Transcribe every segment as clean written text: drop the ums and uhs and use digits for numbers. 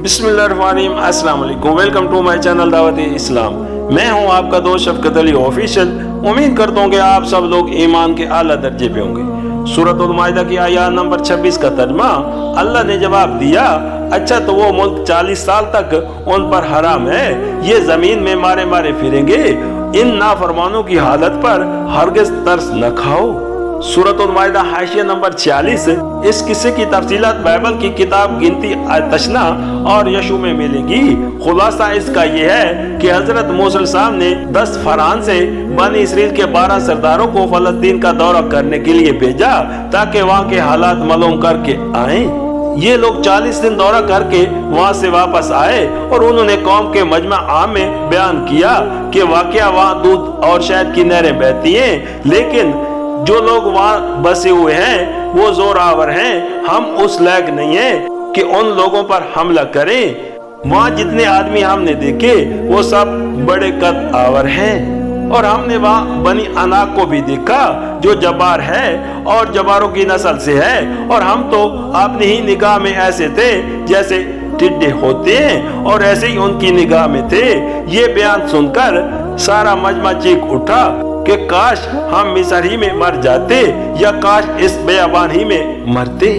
बिस्मिल्लाहिर्रहमानिर्रहीम, अस्सलाम वालेकुम। वेलकम टू माय चैनल दावत इस्लाम। मैं हूं आपका दोस्त शफकत अली ऑफिशियल। उम्मीद करता हूं कि आप सब लोग ईमान के आला दर्जे पे होंगे। सूरत माइदा की आयत नंबर 26 का तर्जुमा अल्लाह ने जवाब दिया, अच्छा तो वो मुल्क 40 साल तक उन पर हराम है, ये जमीन में मारे मारे फिरेंगे, इन नाफरमानों की हालत पर हरगिज तरस न खाओ। सूरत माइदा हाशिया नंबर 46। इस किस्से की तफसीलात बाइबल की किताब गिनती तशना और यशु में मिलेगी। खुलासा इसका ये है कि हजरत मूसा साहब ने 10 फरहान से बनी इसराइल के 12 सरदारों को फलस्तीन का दौरा करने के लिए भेजा ताकि वहाँ के हालात मालूम करके आए। ये लोग 40 दिन दौरा करके वहाँ से वापस आए और उन्होंने कौम के मजमा आम में बयान किया कि वाकया वहाँ दूध और शहद की नहरें बहती हैं, लेकिन जो लोग वहाँ बसे हुए हैं वो जोरावर हैं, हम उस लायक नहीं है कि उन लोगों पर हमला करें। वहाँ जितने आदमी हमने देखे वो सब बड़े कद आवर हैं, और हमने वहाँ बनी अनाक को भी देखा जो जबार है और जबारों की नस्ल से है, और हम तो अपनी ही निगाह में ऐसे थे जैसे टिड्डे होते हैं, और ऐसे ही उनकी निगाह में थे। ये बयान सुनकर सारा मजमा चीख उठा कि काश हम मिस्र ही में मर जाते या काश इस बेयाबान ही में मरते।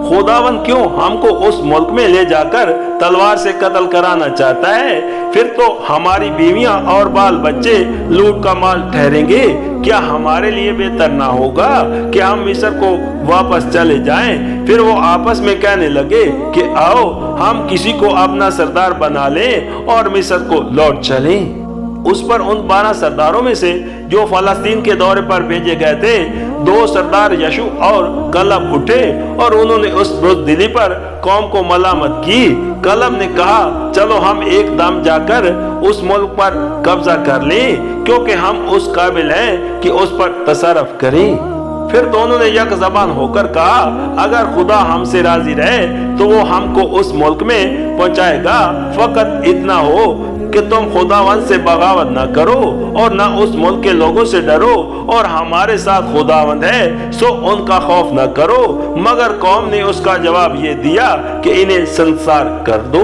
खुदावन क्यों हमको उस मुल्क में ले जाकर तलवार से कत्ल कराना चाहता है? फिर तो हमारी बीवियां और बाल बच्चे लूट का माल ठहरेंगे। क्या हमारे लिए बेहतर ना होगा कि हम मिस्र को वापस चले जाएं? फिर वो आपस में कहने लगे कि आओ हम किसी को अपना सरदार बना लें और मिस्र को लौट चलें। उस पर उन 12 सरदारों में से जो फलस्तीन के दौरे पर भेजे गए थे, 2 सरदार यशु और कलब उठे और उन्होंने उस बुज़दिली पर कौम को मलामत की। कलब ने कहा, चलो हम एकदम जाकर उस मुल्क पर कब्जा कर लें, क्योंकि हम उस काबिल हैं कि उस पर तसरफ करें। फिर दोनों ने यक ज़बान होकर कहा, अगर खुदा हमसे राजी रहे तो वो हमको उस मुल्क में पहुंचाएगा, फकत इतना हो कि तुम खुदावन से बगावत न करो और न उस मुल्क के लोगों से डरो, और हमारे साथ खुदावंद है सो उनका खौफ न करो। मगर कौम ने उसका जवाब ये दिया कि इन्हें संसार कर दो।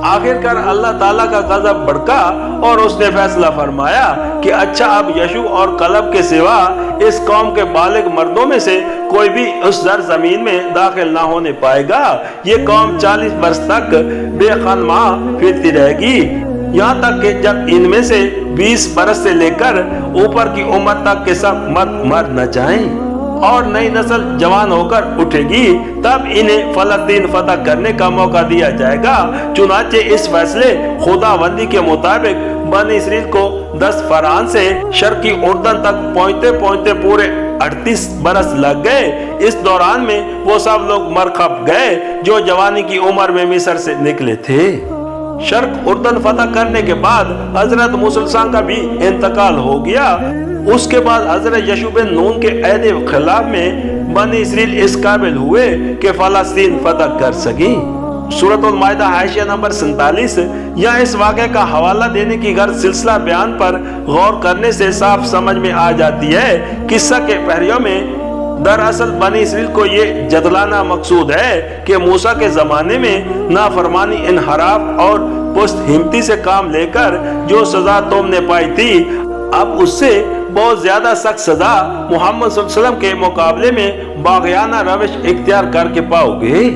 आखिरकार अल्लाह ताला का गजब भड़का और उसने फैसला फरमाया कि अच्छा अब यशु और कलब के सिवा इस कौम के बालिग मर्दों में से कोई भी उस जमीन में दाखिल ना होने पाएगा। ये कौम 40 बरस तक बेखनमा फिरती रहेगी, यहाँ तक कि जब इनमें से 20 बरस से लेकर ऊपर की उम्र तक के सब मर्द मर न जाएं और नई नस्ल जवान होकर उठेगी, तब इन्हें फलस्तीन फतह करने का मौका दिया जाएगा। चुनाचे इस फैसले खुदाबंदी के मुताबिक बनी इसराइल को 10 फरहान से शर्की उर्दन तक पहुँचते पहुँचते पूरे 38 बरस लग गए। इस दौरान में वो सब लोग मर खप गए जो जवानी की उम्र में मिस्र से निकले थे। शर्क उर्दन फतह करने के बाद हजरत मूसा का भी इंतकाल हो गया। उसके बाद हजरत यशू बिन नून के अहद खिलाफ में बनी इसराइल इस काबिल हुए कि फलस्तीन फतह कर सकी। सूरत माइदा हाशिया नंबर 47। यहाँ इस वाक़े का हवाला देने की गर्ज सिलसिला बयान पर गौर करने से साफ समझ में आ जाती है। किस्सा के पहरियों में दरअसल बनी इसराइल को ये जतलाना मकसूद है कि मूसा के जमाने में नाफरमानी, इनहराफ और पुस्त हिम्मती से काम लेकर जो सजा तुमने पाई थी, अब उससे बहुत ज्यादा सख्त सजा मोहम्मद सल्लल्लाहु अलैहि वसल्लम के मुकाबले में बाग़ियाना रविश इख्तियार करके पाओगे।